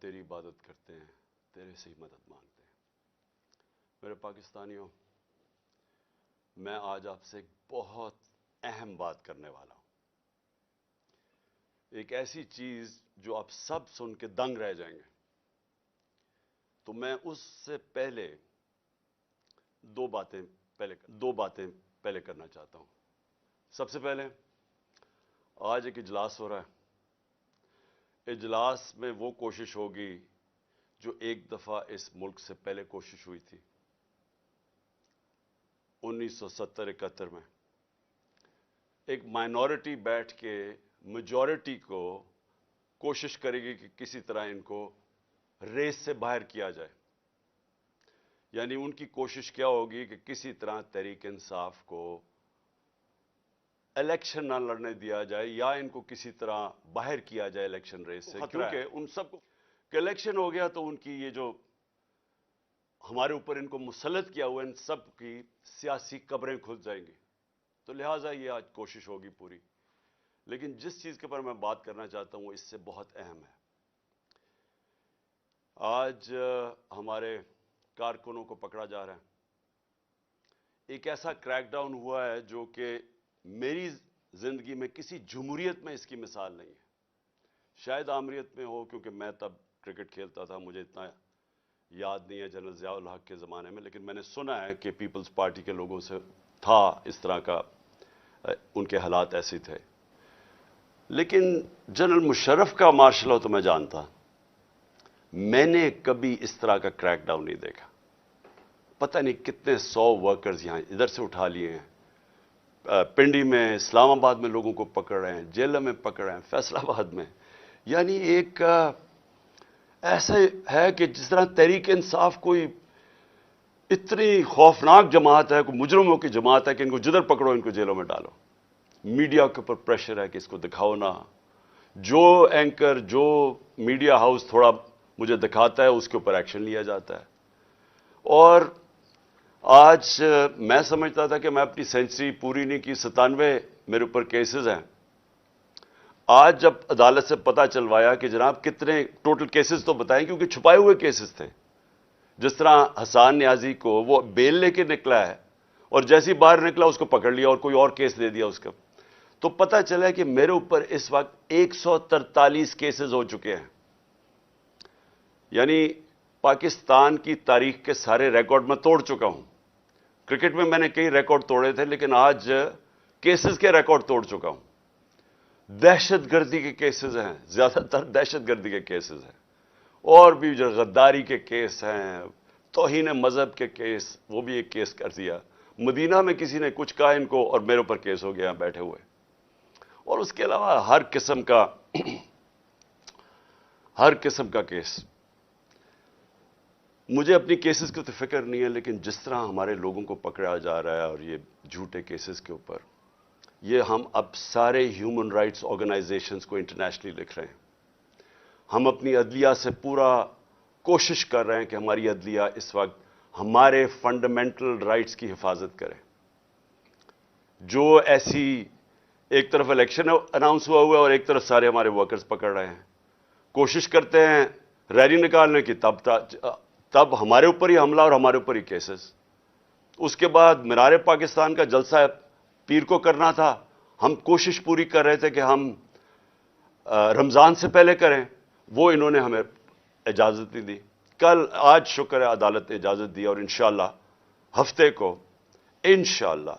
تیری عبادت کرتے ہیں، تیرے سے ہی مدد مانگتے ہیں۔ میرے پاکستانیوں، میں آج آپ سے ایک بہت اہم بات کرنے والا ہوں، ایک ایسی چیز جو آپ سب سن کے دنگ رہ جائیں گے۔ تو میں اس سے پہلے دو باتیں پہلے کرنا چاہتا ہوں۔ سب سے پہلے آج ایک اجلاس ہو رہا ہے، اجلاس میں وہ کوشش ہوگی جو ایک دفعہ اس ملک سے پہلے کوشش ہوئی تھی 1970-71 میں۔ ایک مائنورٹی بیٹھ کے میجورٹی کو کوشش کرے گی کہ کسی طرح ان کو ریس سے باہر کیا جائے، یعنی ان کی کوشش کیا ہوگی کہ کسی طرح تحریک انصاف کو الیکشن نہ لڑنے دیا جائے یا ان کو کسی طرح باہر کیا جائے الیکشن ریس سے، کیونکہ ان سب کو کہ الیکشن ہو گیا تو ان کی یہ جو ہمارے اوپر ان کو مسلط کیا ہوا ان سب کی سیاسی قبریں کھل جائیں گی۔ تو لہٰذا یہ آج کوشش ہوگی پوری، لیکن جس چیز کے پر میں بات کرنا چاہتا ہوں وہ اس سے بہت اہم ہے۔ آج ہمارے کارکنوں کو پکڑا جا رہا ہے، ایک ایسا کریک ڈاؤن ہوا ہے جو کہ میری زندگی میں کسی جمہوریت میں اس کی مثال نہیں ہے، شاید آمریت میں ہو، کیونکہ میں تب کرکٹ کھیلتا تھا، مجھے اتنا یاد نہیں ہے جنرل ضیاء الحق کے زمانے میں، لیکن میں نے سنا ہے کہ پیپلز پارٹی کے لوگوں سے تھا اس طرح کا، ان کے حالات ایسے تھے۔ لیکن جنرل مشرف کا مارشل لا تو میں جانتا، میں نے کبھی اس طرح کا کریک ڈاؤن نہیں دیکھا۔ پتہ نہیں کتنے 100 ورکرز یہاں ادھر سے اٹھا لیے ہیں، پنڈی میں، اسلام آباد میں لوگوں کو پکڑ رہے ہیں، جیلوں میں پکڑ رہے ہیں، فیصل آباد میں۔ یعنی ایک ایسا ہے کہ جس طرح تحریک انصاف کوئی اتنی خوفناک جماعت ہے، کوئی مجرموں کی جماعت ہے کہ ان کو جدھر پکڑو ان کو جیلوں میں ڈالو۔ میڈیا کے اوپر پریشر ہے کہ اس کو دکھاؤ نہ، جو اینکر، جو میڈیا ہاؤس تھوڑا مجھے دکھاتا ہے اس کے اوپر ایکشن لیا جاتا ہے۔ اور آج میں سمجھتا تھا کہ میں اپنی سینچری پوری نہیں کی، 97 میرے اوپر کیسز ہیں۔ آج جب عدالت سے پتہ چلوایا کہ جناب کتنے ٹوٹل کیسز تو بتائیں، کیونکہ چھپائے ہوئے کیسز تھے، جس طرح حسان نیازی کو وہ بیل لے کے نکلا ہے اور جیسے ہی باہر نکلا اس کو پکڑ لیا اور کوئی اور کیس دے دیا اس کا، تو پتہ چلا کہ میرے اوپر اس وقت 143 کیسز ہو چکے ہیں۔ یعنی پاکستان کی تاریخ کے سارے ریکارڈ میں توڑ چکا ہوں۔ کرکٹ میں نے کئی ریکارڈ توڑے تھے، لیکن آج کیسز کے ریکارڈ توڑ چکا ہوں۔ دہشت گردی کے کیسز ہیں، زیادہ تر دہشت گردی کے کیسز ہیں، اور بھی جو غداری کے کیس ہیں، توہین مذہب کے کیس، وہ بھی ایک کیس کر دیا۔ مدینہ میں کسی نے کچھ کہا ان کو اور میرے اوپر کیس ہو گیا بیٹھے ہوئے۔ اور اس کے علاوہ ہر قسم کا کیس۔ مجھے اپنی کیسز کی تو فکر نہیں ہے، لیکن جس طرح ہمارے لوگوں کو پکڑا جا رہا ہے اور یہ جھوٹے کیسز کے اوپر، یہ ہم اب سارے ہیومن رائٹس آرگنائزیشنز کو انٹرنیشنلی لکھ رہے ہیں۔ ہم اپنی عدلیہ سے پورا کوشش کر رہے ہیں کہ ہماری عدلیہ اس وقت ہمارے فنڈامنٹل رائٹس کی حفاظت کرے۔ جو ایسی ایک طرف الیکشن اناؤنس ہوا ہے اور ایک طرف سارے ہمارے ورکرز پکڑ رہے ہیں، کوشش کرتے ہیں ریلی نکالنے کی، تب ہمارے اوپر ہی حملہ اور ہمارے اوپر ہی کیسز۔ اس کے بعد مینار پاکستان کا جلسہ پیر کو کرنا تھا، ہم کوشش پوری کر رہے تھے کہ ہم رمضان سے پہلے کریں، وہ انہوں نے ہمیں اجازت نہیں دی۔ آج شکر ہے عدالت نے اجازت دی، اور انشاءاللہ ہفتے کو انشاءاللہ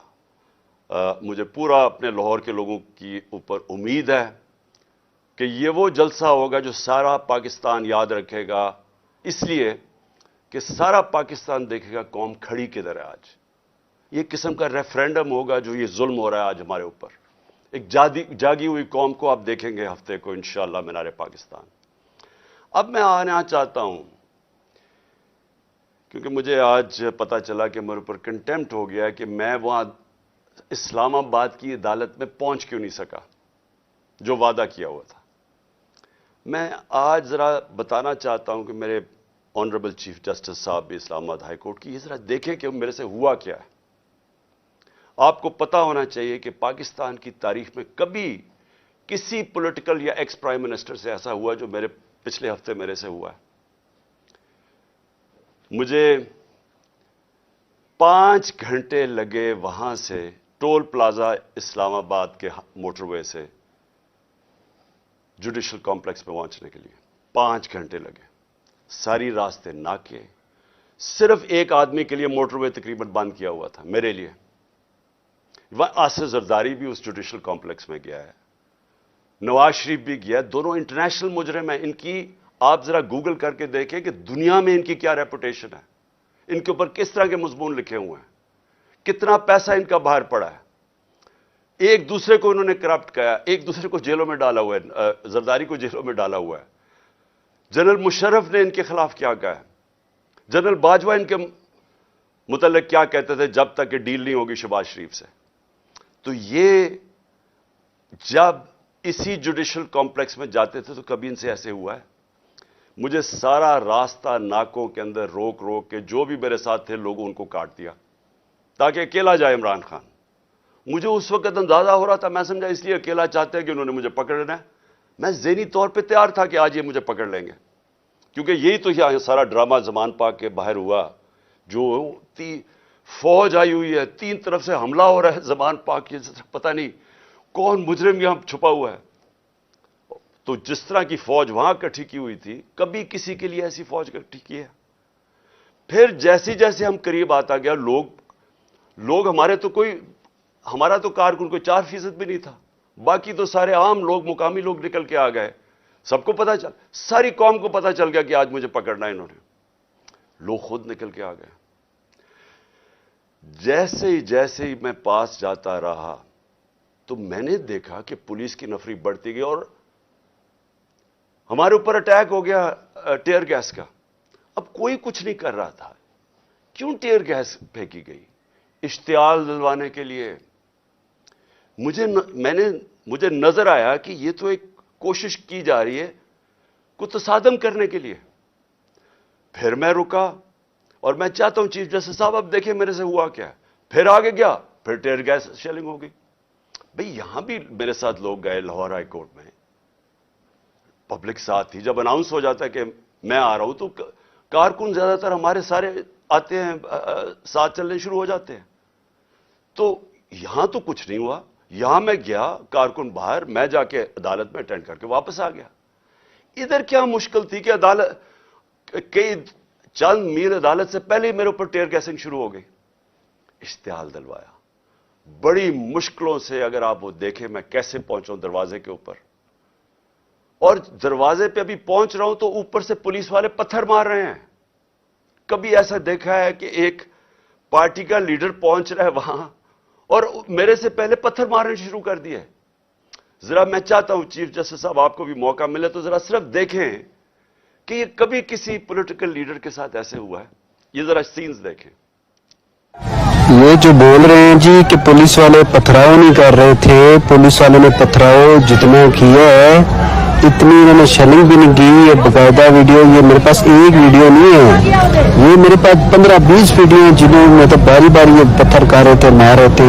مجھے پورا اپنے لاہور کے لوگوں کی اوپر امید ہے کہ یہ وہ جلسہ ہوگا جو سارا پاکستان یاد رکھے گا، اس لیے کہ سارا پاکستان دیکھے گا قوم کھڑی کدھر ہے آج۔ یہ قسم کا ریفرینڈم ہوگا جو یہ ظلم ہو رہا ہے آج ہمارے اوپر، ایک جاگی ہوئی قوم کو آپ دیکھیں گے ہفتے کو انشاءاللہ مینار پاکستان۔ اب میں آنا چاہتا ہوں، کیونکہ مجھے آج پتا چلا کہ میرے اوپر کنٹیمپٹ ہو گیا کہ میں وہاں اسلام آباد کی عدالت میں پہنچ کیوں نہیں سکا جو وعدہ کیا ہوا تھا۔ میں آج ذرا بتانا چاہتا ہوں کہ میرے آنریبل چیف جسٹس صاحب بھی اسلام آباد ہائی کورٹ کی، یہ ذرا دیکھیں کہ میرے سے ہوا کیا ہے۔ آپ کو پتا ہونا چاہیے کہ پاکستان کی تاریخ میں کبھی کسی پولیٹیکل یا ایکس پرائم منسٹر سے ایسا ہوا جو میرے پچھلے ہفتے میرے سے ہوا ہے. مجھے 5 گھنٹے لگے وہاں سے ٹول پلازا اسلام آباد کے موٹر وے سے جوڈیشل کمپلیکس میں پہنچنے کے لیے 5 گھنٹے لگے. ساری راستے ناکے. صرف ایک آدمی کے لیے موٹر وے تقریباً بند کیا ہوا تھا, میرے لیے. آصف زرداری بھی اس جوڈیشل کمپلیکس میں گیا ہے, نواز شریف بھی گیا ہے. دونوں انٹرنیشنل مجرم ہیں. ان کی آپ ذرا گوگل کر کے دیکھیں کہ دنیا میں ان کی کیا ریپوٹیشن ہے, ان کے اوپر کس طرح کے مضمون لکھے ہوئے ہیں, کتنا پیسہ ان کا باہر پڑا ہے. ایک دوسرے کو انہوں نے کرپٹ کیا, ایک دوسرے کو جیلوں میں ڈالا ہوا ہے. زرداری کو جیلوں میں ڈالا ہوا ہے. جنرل مشرف نے ان کے خلاف کیا کہا ہے, جنرل باجوہ ان کے متعلق کیا کہتے تھے جب تک کہ ڈیل نہیں ہوگی شہباز شریف سے. تو یہ جب اسی جوڈیشل کمپلیکس میں جاتے تھے تو کبھی ان سے ایسے ہوا ہے؟ مجھے سارا راستہ ناکوں کے اندر روک روک کے جو بھی میرے ساتھ تھے لوگوں ان کو کاٹ دیا تاکہ اکیلا جائے عمران خان. مجھے اس وقت اندازہ ہو رہا تھا, میں سمجھا اس لیے اکیلا چاہتے ہیں کہ انہوں نے مجھے پکڑنا ہے. میں ذہنی طور پہ تیار تھا کہ آج یہ مجھے پکڑ لیں گے, کیونکہ یہی تو یہ سارا ڈرامہ زمان پاک کے باہر ہوا. جو فوج آئی ہوئی ہے, 3 طرف سے حملہ ہو رہا ہے زمان پاک کے, پتہ نہیں کون مجرم یہاں چھپا ہوا ہے. تو جس طرح کی فوج وہاں اکٹھی کی ہوئی تھی, کبھی کسی کے لیے ایسی فوج اکٹھی کی ہے؟ پھر جیسے جیسے ہم قریب آتا گیا, لوگ ہمارا تو کارکن کوئی 4% بھی نہیں تھا, باقی تو سارے عام لوگ, مقامی لوگ نکل کے آ گئے. سب کو پتا چل, ساری قوم کو پتا چل گیا کہ آج مجھے پکڑنا ہے انہوں نے. لوگ خود نکل کے آ گئے. جیسے ہی میں پاس جاتا رہا تو میں نے دیکھا کہ پولیس کی نفری بڑھتی گئی اور ہمارے اوپر اٹیک ہو گیا ٹیئر گیس کا. اب کوئی کچھ نہیں کر رہا تھا, کیوں ٹیئر گیس پھینکی گئی؟ اشتعال دلوانے کے لیے. مجھے نظر آیا کہ یہ تو ایک کوشش کی جا رہی ہے کو تصادم کرنے کے لیے. پھر میں رکا اور میں چاہتا ہوں چیف جسٹس صاحب اب دیکھیں میرے سے ہوا کیا ہے. پھر آگے گیا, پھر ٹیئر گیس شیلنگ ہو گئی. بھئی یہاں بھی میرے ساتھ لوگ گئے لاہور ہائی کورٹ میں, پبلک ساتھ تھی. جب اناؤنس ہو جاتا ہے کہ میں آ رہا ہوں تو کارکن زیادہ تر ہمارے سارے آتے ہیں, ساتھ چلنے شروع ہو جاتے ہیں. تو یہاں تو کچھ نہیں ہوا. یہاں میں گیا, کارکن باہر, میں جا کے عدالت میں اٹینڈ کر کے واپس آ گیا. ادھر کیا مشکل تھی کہ عدالت کئی چند میل عدالت سے پہلے ہی میرے اوپر ٹیئر گیسنگ شروع ہو گئی. اشتعال دلوایا بڑی مشکلوں سے. اگر آپ وہ دیکھیں میں کیسے پہنچا دروازے کے اوپر, اور دروازے پہ ابھی پہنچ رہا ہوں تو اوپر سے پولیس والے پتھر مار رہے ہیں. کبھی ایسا دیکھا ہے کہ ایک پارٹی کا لیڈر پہنچ رہا ہے وہاں اور میرے سے پہلے پتھر مارنے شروع کر دیے؟ ذرا میں چاہتا ہوں چیف جسٹس صاحب آپ کو بھی موقع ملے تو ذرا صرف دیکھیں کہ یہ کبھی کسی پولیٹیکل لیڈر کے ساتھ ایسے ہوا ہے. یہ ذرا سینز دیکھیں. یہ جو بول رہے ہیں جی کہ پولیس والے پتھراؤ نہیں کر رہے تھے, پولیس والوں نے پتھراؤ جتنا کیا ہے اتنی انہوں نے شیلنگ بھی نہیں کی. یہ باقاعدہ ویڈیو, یہ میرے پاس ایک ویڈیو نہیں ہے, یہ میرے پاس 15-20 ویڈیو ہیں جنہوں میں تو باری باری یہ پتھر کر رہے تھے, مار رہے تھے.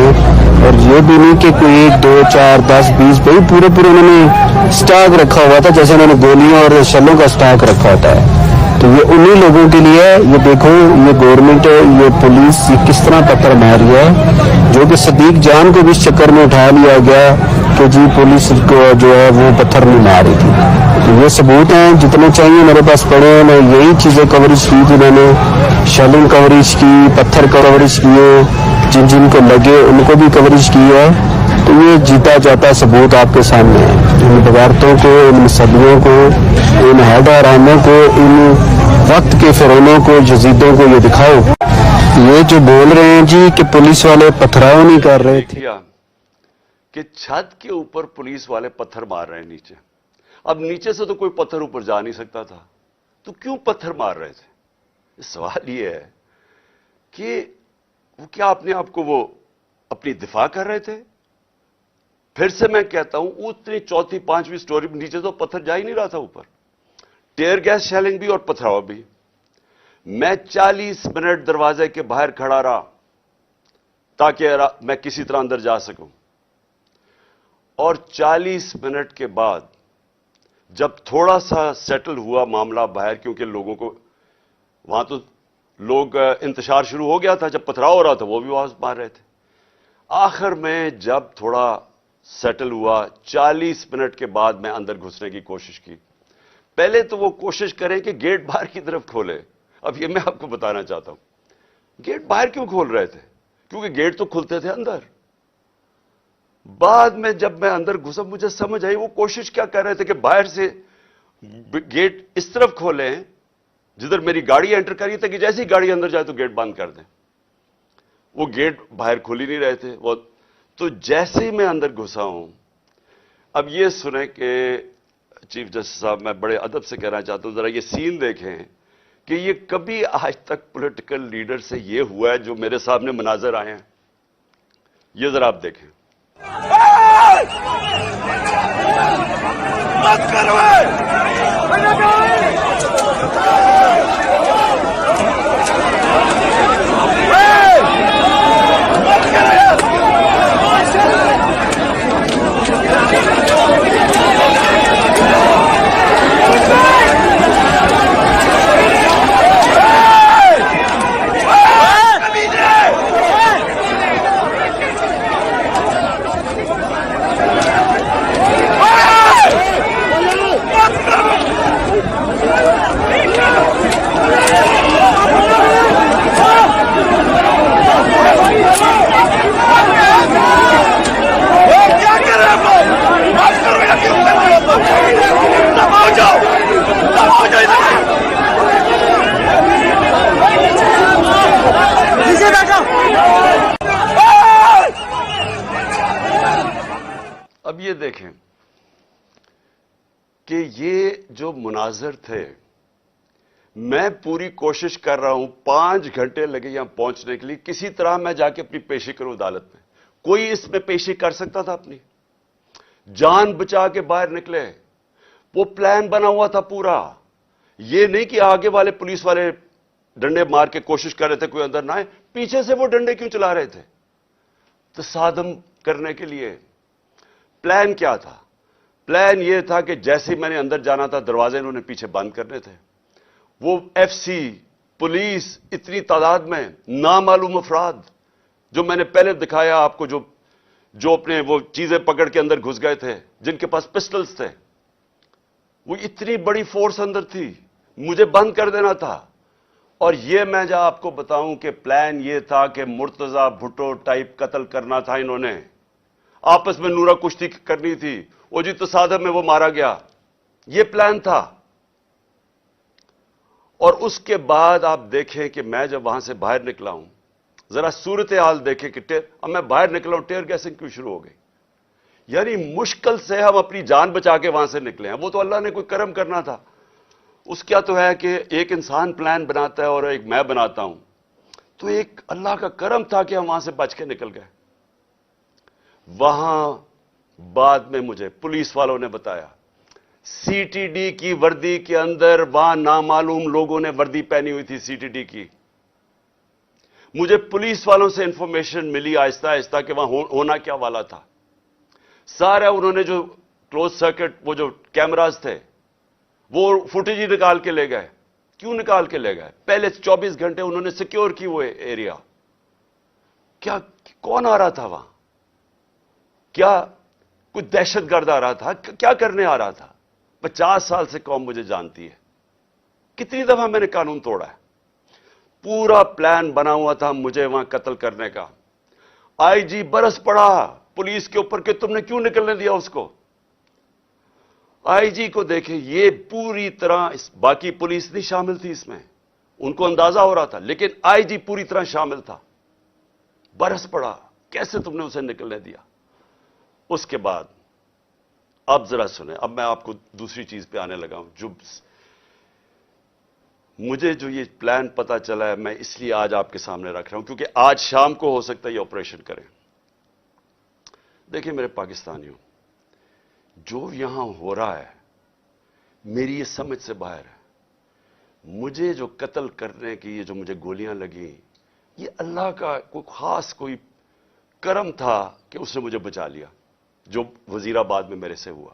اور یہ بھی نہیں کہ کوئی 1 2 4 10 20, بھائی پورے انہوں نے سٹاک رکھا ہوا تھا جیسے انہوں نے گولیاں اور شلوں کا سٹاک رکھا ہوتا ہے. تو یہ انہی لوگوں کے لیے, یہ دیکھو یہ گورنمنٹ, یہ پولیس یہ کس طرح پتھر مار رہی ہے, جو کہ صدیق جان کو بھی اس چکر میں اٹھا لیا گیا کہ جی پولیس کو جو ہے وہ پتھر نہیں مار رہی تھی. تو یہ ثبوت ہیں جتنے چاہیے میرے پاس پڑے ہیں. میں یہی چیزیں کوریج کی جنہوں نے شیلنگ کوریج کی, پتھر کوریج کیے, جن کو لگے ان کو بھی کوریج کی ہے. تو یہ جیتا جاتا ثبوت آپ کے سامنے ہے. ان بغاوتوں کو, ان مصدیوں کو, ان حیدر حراموں کو, ان وقت کے فرعونوں کو, یزیدوں کو یہ دکھاؤ. یہ جو بول رہے ہیں جی کہ پولیس والے پتھراؤ نہیں کر رہے تھے, کہ چھت کے اوپر پولیس والے پتھر مار رہے ہیں نیچے. اب نیچے سے تو کوئی پتھر اوپر جا نہیں سکتا تھا, تو کیوں پتھر مار رہے تھے؟ سوال یہ ہے کہ وہ کیا اپنے آپ کو وہ اپنی دفاع کر رہے تھے؟ پھر سے میں کہتا ہوں اتنی 4تھی 5ویں سٹوری نیچے تو پتھر جا ہی نہیں رہا تھا اوپر. ٹیئر گیس شیلنگ بھی اور پتھراؤ بھی. میں 40 منٹ دروازے کے باہر کھڑا رہا تاکہ میں کسی طرح اندر جا سکوں, اور 40 منٹ کے بعد جب تھوڑا سا سیٹل ہوا معاملہ باہر، کیونکہ لوگوں کو وہاں تو لوگ انتشار شروع ہو گیا تھا، جب پتھراؤ ہو رہا تھا وہ بھی آواز مار رہے تھے، آخر میں جب تھوڑا سیٹل ہوا 40 منٹ کے بعد میں اندر گھسنے کی کوشش کی. پہلے تو وہ کوشش کریں کہ گیٹ باہر کی طرف کھولے. اب یہ میں آپ کو بتانا چاہتا ہوں گیٹ باہر کیوں کھول رہے تھے، کیونکہ گیٹ تو کھلتے تھے اندر. بعد میں جب میں اندر گھسا مجھے سمجھ آئی وہ کوشش کیا کر رہے تھے کہ باہر سے گیٹ اس طرف کھولیں جدھر میری گاڑی انٹر کری تھی، کہ جیسے ہی گاڑی اندر جائے تو گیٹ بند کر دیں. وہ گیٹ باہر کھول ہی نہیں رہے تھے. وہ تو جیسے ہی میں اندر گھسا ہوں، اب یہ سنیں کہ چیف جسٹس صاحب، میں بڑے ادب سے کہنا چاہتا ہوں ذرا یہ سین دیکھیں کہ یہ کبھی آج تک پولیٹیکل لیڈر سے یہ ہوا ہے جو میرے سامنے مناظر آئے ہیں. یہ ذرا آپ دیکھیں. اب یہ دیکھیں کہ یہ جو مناظر تھے، میں پوری کوشش کر رہا ہوں، 5 گھنٹے لگے یہاں پہنچنے کے لیے، کسی طرح میں جا کے اپنی پیشی کروں عدالت میں. کوئی اس میں پیشی کر سکتا تھا اپنی؟ جان بچا کے باہر نکلے. وہ پلان بنا ہوا تھا پورا. یہ نہیں کہ آگے والے پولیس والے ڈنڈے مار کے کوشش کر رہے تھے کوئی اندر نہ آئے، پیچھے سے وہ ڈنڈے کیوں چلا رہے تھے؟ تصادم کرنے کے لیے. پلان کیا تھا؟ پلان یہ تھا کہ جیسے ہی میں نے اندر جانا تھا دروازے انہوں نے پیچھے بند کرنے تھے. وہ ایف سی، پولیس، اتنی تعداد میں نامعلوم افراد جو میں نے پہلے دکھایا آپ کو، جو اپنے وہ چیزیں پکڑ کے اندر گھس گئے تھے، جن کے پاس پسٹلز تھے، وہ اتنی بڑی فورس اندر تھی، مجھے بند کر دینا تھا. اور یہ میں جب آپ کو بتاؤں کہ پلان یہ تھا کہ مرتضی بھٹو ٹائپ قتل کرنا تھا انہوں نے، آپس میں نورا کشتی کرنی تھی، وہ جی تصادم میں وہ مارا گیا. یہ پلان تھا. اور اس کے بعد آپ دیکھیں کہ میں جب وہاں سے باہر نکلا ہوں، ذرا صورتحال دیکھیں کہ اب میں باہر نکلا ہوں، ٹیئر گیسنگ کیوں شروع ہو گئی. یعنی مشکل سے ہم اپنی جان بچا کے وہاں سے نکلے ہیں. وہ تو اللہ نے کوئی کرم کرنا تھا. اس کیا تو ہے کہ ایک انسان پلان بناتا ہے اور ایک میں بناتا ہوں، تو ایک اللہ کا کرم تھا کہ ہم وہاں سے بچ کے نکل گئے. وہاں بعد میں مجھے پولیس والوں نے بتایا سی ٹی ڈی کی وردی کے اندر وہاں نامعلوم لوگوں نے وردی پہنی ہوئی تھی سی ٹی ڈی کی. مجھے پولیس والوں سے انفارمیشن ملی آہستہ آہستہ کہ وہاں ہونا کیا والا تھا. سارا انہوں نے جو کلوز سرکٹ وہ جو کیمراز تھے وہ فوٹیج ہی نکال کے لے گئے. کیوں نکال کے لے گئے؟ پہلے 24 گھنٹے انہوں نے سیکیور کی وہ ایریا. کیا کون آ رہا تھا وہاں؟ کیا کوئی دہشت گرد آ رہا تھا؟ کیا کرنے آ رہا تھا؟ 50 سال سے قوم مجھے جانتی ہے. کتنی دفعہ میں نے قانون توڑا ہے. پورا پلان بنا ہوا تھا مجھے وہاں قتل کرنے کا. آئی جی برس پڑا پولیس کے اوپر کہ تم نے کیوں نکلنے دیا اس کو. آئی جی کو دیکھیں، یہ پوری طرح باقی پولیس نہیں شامل تھی اس میں، ان کو اندازہ ہو رہا تھا، لیکن آئی جی پوری طرح شامل تھا. برس پڑا کیسے تم نے اسے نکلنے دیا. اس کے بعد اب ذرا سنیں، اب میں آپ کو دوسری چیز پہ آنے لگا ہوں. جو مجھے یہ پلان پتا چلا ہے، میں اس لیے آج آپ کے سامنے رکھ رہا ہوں کیونکہ آج شام کو ہو سکتا ہے یہ آپریشن کریں. دیکھیں میرے پاکستانیوں، جو یہاں ہو رہا ہے میری یہ سمجھ سے باہر ہے. مجھے جو قتل کرنے کی یہ جو مجھے گولیاں لگیں، یہ اللہ کا کوئی خاص کوئی کرم تھا کہ اس نے مجھے بچا لیا. جو وزیر آباد میں میرے سے ہوا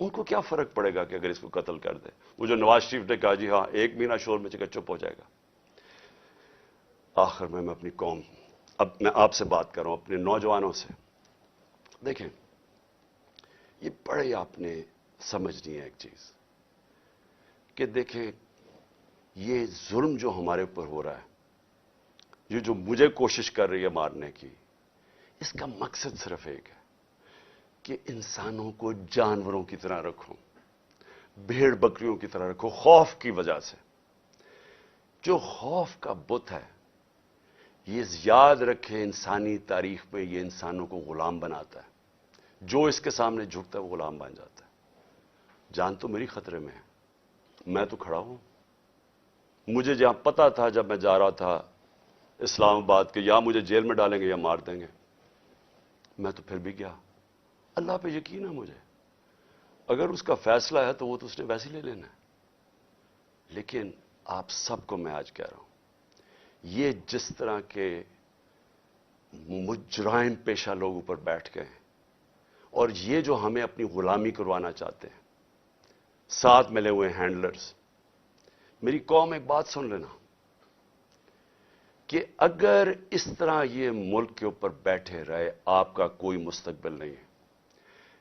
ان کو کیا فرق پڑے گا کہ اگر اس کو قتل کر دے؟ وہ جو نواز شریف نے کہا جی ہاں 1 مہینہ شور میں چکا چپ ہو جائے گا. آخر میں اپنی قوم، اب میں آپ سے بات کر رہا ہوں، اپنے نوجوانوں سے. دیکھیں یہ بڑے آپ نے سمجھنی ہے ایک چیز کہ دیکھیں یہ ظلم جو ہمارے اوپر ہو رہا ہے، یہ جو مجھے کوشش کر رہی ہے مارنے کی، اس کا مقصد صرف ایک ہے کہ انسانوں کو جانوروں کی طرح رکھو، بھیڑ بکریوں کی طرح رکھو، خوف کی وجہ سے. جو خوف کا بت ہے، یہ یاد رکھے انسانی تاریخ میں یہ انسانوں کو غلام بناتا ہے. جو اس کے سامنے جھکتا ہے وہ غلام بن جاتا ہے. جان تو میری خطرے میں ہے، میں تو کھڑا ہوں. مجھے جہاں پتا تھا جب میں جا رہا تھا اسلام آباد کہ یا مجھے جیل میں ڈالیں گے یا مار دیں گے، میں تو پھر بھی گیا. اللہ پہ یقین ہے مجھے، اگر اس کا فیصلہ ہے تو وہ تو اس نے ویسے لے لینا ہے. لیکن آپ سب کو میں آج کہہ رہا ہوں، یہ جس طرح کے مجرم پیشہ لوگ اوپر بیٹھ گئے ہیں اور یہ جو ہمیں اپنی غلامی کروانا چاہتے ہیں، ساتھ ملے ہوئے ہینڈلرز. میری قوم ایک بات سن لینا کہ اگر اس طرح یہ ملک کے اوپر بیٹھے رہے، آپ کا کوئی مستقبل نہیں ہے.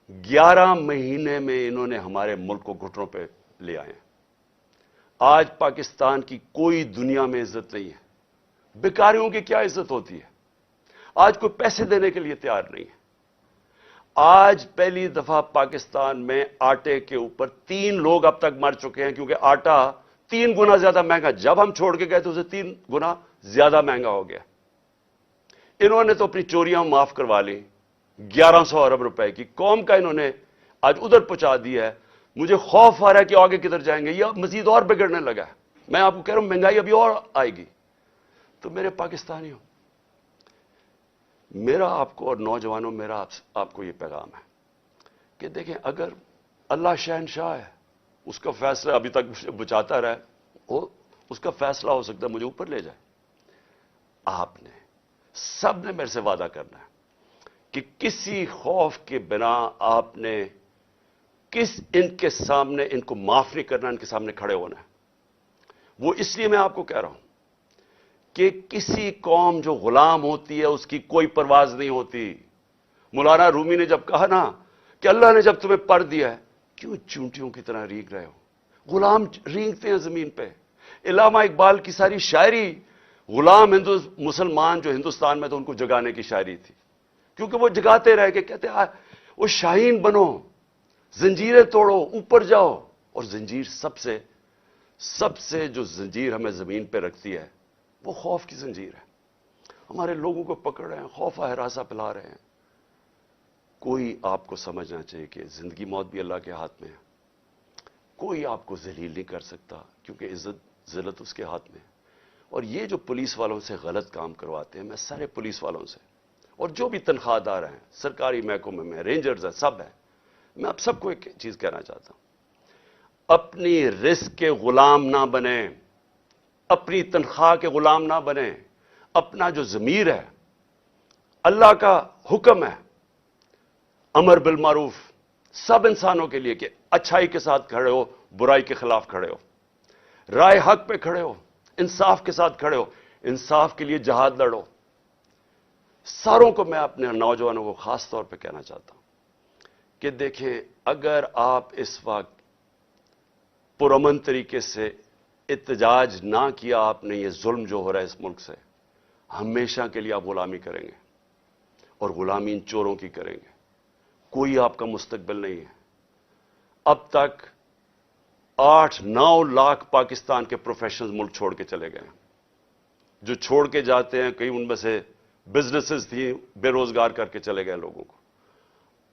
11 مہینے میں انہوں نے ہمارے ملک کو گھٹنوں پہ لے آئے ہیں. آج پاکستان کی کوئی دنیا میں عزت نہیں ہے. بیکاریوں کی کیا عزت ہوتی ہے؟ آج کوئی پیسے دینے کے لیے تیار نہیں ہے. آج پہلی دفعہ پاکستان میں آٹے کے اوپر 3 لوگ اب تک مر چکے ہیں کیونکہ آٹا 3 گنا زیادہ مہنگا. جب ہم چھوڑ کے گئے تو اسے 3 گنا زیادہ مہنگا ہو گیا. انہوں نے تو اپنی چوریاں معاف کروا لی 1100 ارب روپے کی. قوم کا انہوں نے آج ادھر پہنچا دیا ہے. مجھے خوف آ رہا ہے کہ آگے کدھر جائیں گے، یہ مزید اور بگڑنے لگا ہے. میں آپ کو کہہ رہا ہوں مہنگائی ابھی اور آئے گی. تو میرے پاکستانیوں، میرا آپ کو اور نوجوانوں، میرا آپ کو یہ پیغام ہے کہ دیکھیں اگر اللہ شہنشاہ ہے، اس کا فیصلہ ابھی تک مجھے بچاتا رہے، اس کا فیصلہ ہو سکتا ہے مجھے اوپر لے جائے. آپ نے سب نے میرے سے وعدہ کرنا ہے کہ کسی خوف کے بنا آپ نے ان کے سامنے، ان کو معاف نہیں کرنا، ان کے سامنے کھڑے ہونا ہے. وہ اس لیے میں آپ کو کہہ رہا ہوں کہ کسی قوم جو غلام ہوتی ہے اس کی کوئی پرواز نہیں ہوتی. مولانا رومی نے جب کہا نا کہ اللہ نے جب تمہیں پر دیا ہے کیوں چونٹیوں کی طرح رینگ رہے ہو؟ غلام رینگتے ہیں زمین پہ. علامہ اقبال کی ساری شاعری غلام مسلمان جو ہندوستان میں تو ان کو جگانے کی شاعری تھی، کیونکہ وہ جگاتے رہ کے کہتے وہ شاہین بنو، زنجیریں توڑو، اوپر جاؤ. اور زنجیر سب سے جو زنجیر ہمیں زمین پہ رکھتی ہے وہ خوف کی زنجیر ہے. ہمارے لوگوں کو پکڑ رہے ہیں، خوف ہراساں پلا رہے ہیں. کوئی آپ کو سمجھنا چاہیے کہ زندگی موت بھی اللہ کے ہاتھ میں ہے. کوئی آپ کو ذلیل نہیں کر سکتا کیونکہ عزت ذلت اس کے ہاتھ میں ہے. اور یہ جو پولیس والوں سے غلط کام کرواتے ہیں، میں سارے پولیس والوں سے اور جو بھی تنخواہ دار ہیں، سرکاری محکمے میں رینجرز ہیں، سب ہیں، میں آپ سب کو ایک چیز کہنا چاہتا ہوں، اپنی رزق کے غلام نہ بنیں، اپنی تنخواہ کے غلام نہ بنیں. اپنا جو ضمیر ہے، اللہ کا حکم ہے امر بالمعروف سب انسانوں کے لیے کہ اچھائی کے ساتھ کھڑے ہو، برائی کے خلاف کھڑے ہو، رائے حق پہ کھڑے ہو، انصاف کے ساتھ کھڑے ہو، انصاف کے لیے جہاد لڑو. ساروں کو میں اپنے نوجوانوں کو خاص طور پہ کہنا چاہتا ہوں کہ دیکھیں اگر آپ اس وقت پرامن طریقے سے احتجاج نہ کیا آپ نے، یہ ظلم جو ہو رہا ہے اس ملک سے، ہمیشہ کے لیے آپ غلامی کریں گے اور غلامی ان چوروں کی کریں گے. کوئی آپ کا مستقبل نہیں ہے. اب تک 8-9 لاکھ پاکستان کے پروفیشنلز ملک چھوڑ کے چلے گئے ہیں. جو چھوڑ کے جاتے ہیں کئی ان میں سے بزنسز تھیں، بے روزگار کر کے چلے گئے لوگوں کو.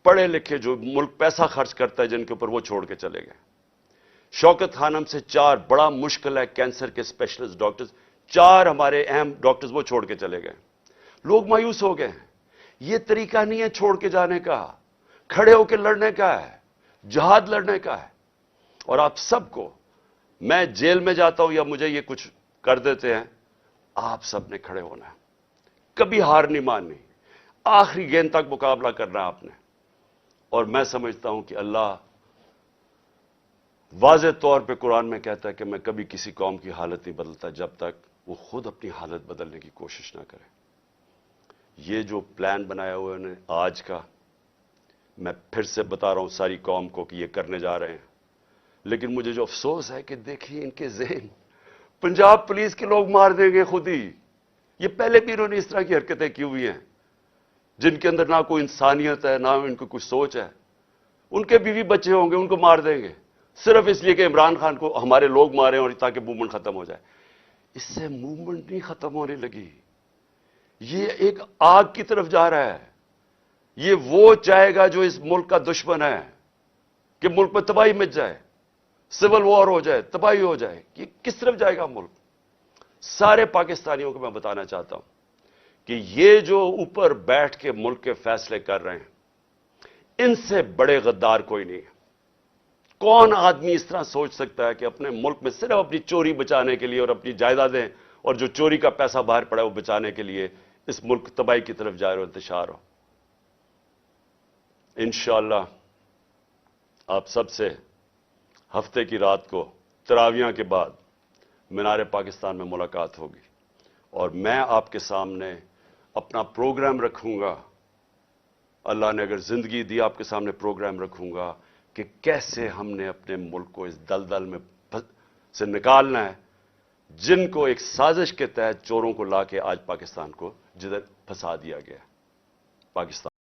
پڑھے لکھے جو ملک پیسہ خرچ کرتا ہے جن کے اوپر، وہ چھوڑ کے چلے گئے. شوکت خانم سے 4 بڑا مشکل ہے کینسر کے اسپیشلسٹ ڈاکٹرز، 4 ہمارے اہم ڈاکٹرز وہ چھوڑ کے چلے گئے. لوگ مایوس ہو گئے ہیں. یہ طریقہ نہیں ہے چھوڑ کے جانے کا، کھڑے ہو کے لڑنے کا ہے، جہاد لڑنے کا ہے. اور آپ سب کو، میں جیل میں جاتا ہوں یا مجھے یہ کچھ کر دیتے ہیں، آپ سب نے کھڑے ہونا ہے، کبھی ہار نہیں ماننی، آخری گیند تک مقابلہ کرنا ہے آپ نے. اور میں سمجھتا ہوں کہ اللہ واضح طور پہ قرآن میں کہتا ہے کہ میں کبھی کسی قوم کی حالت نہیں بدلتا جب تک وہ خود اپنی حالت بدلنے کی کوشش نہ کرے. یہ جو پلان بنایا ہوا ہے انہیں آج کا، میں پھر سے بتا رہا ہوں ساری قوم کو کہ یہ کرنے جا رہے ہیں. لیکن مجھے جو افسوس ہے کہ دیکھیے ان کے ذہن، پنجاب پولیس کے لوگ مار دیں گے خود ہی. یہ پہلے بھی انہوں نے اس طرح کی حرکتیں کی ہوئی ہیں جن کے اندر نہ کوئی انسانیت ہے نہ ان کو کچھ سوچ ہے. ان کے بیوی بچے ہوں گے، ان کو مار دیں گے صرف اس لیے کہ عمران خان کو ہمارے لوگ مارے اور تاکہ موومنٹ ختم ہو جائے. اس سے موومنٹ نہیں ختم ہونے لگی، یہ ایک آگ کی طرف جا رہا ہے. یہ وہ چاہے گا جو اس ملک کا دشمن ہے کہ ملک میں تباہی مچ جائے، سول وار ہو جائے، تباہی ہو جائے. یہ کس طرف جائے گا ملک؟ سارے پاکستانیوں کو میں بتانا چاہتا ہوں کہ یہ جو اوپر بیٹھ کے ملک کے فیصلے کر رہے ہیں، ان سے بڑے غدار کوئی نہیں ہے. کون آدمی اس طرح سوچ سکتا ہے کہ اپنے ملک میں صرف اپنی چوری بچانے کے لیے اور اپنی جائیدادیں اور جو چوری کا پیسہ باہر پڑا ہے وہ بچانے کے لیے اس ملک تباہی کی طرف جائے اور انتشار ہو؟ انشاءاللہ آپ سب سے ہفتے کی رات کو تراویحاں کے بعد مینار پاکستان میں ملاقات ہوگی اور میں آپ کے سامنے اپنا پروگرام رکھوں گا. اللہ نے اگر زندگی دی آپ کے سامنے پروگرام رکھوں گا کہ کیسے ہم نے اپنے ملک کو اس دلدل میں سے نکالنا ہے جن کو ایک سازش کے تحت چوروں کو لا کے آج پاکستان کو جدھر پھنسا دیا گیا. پاکستان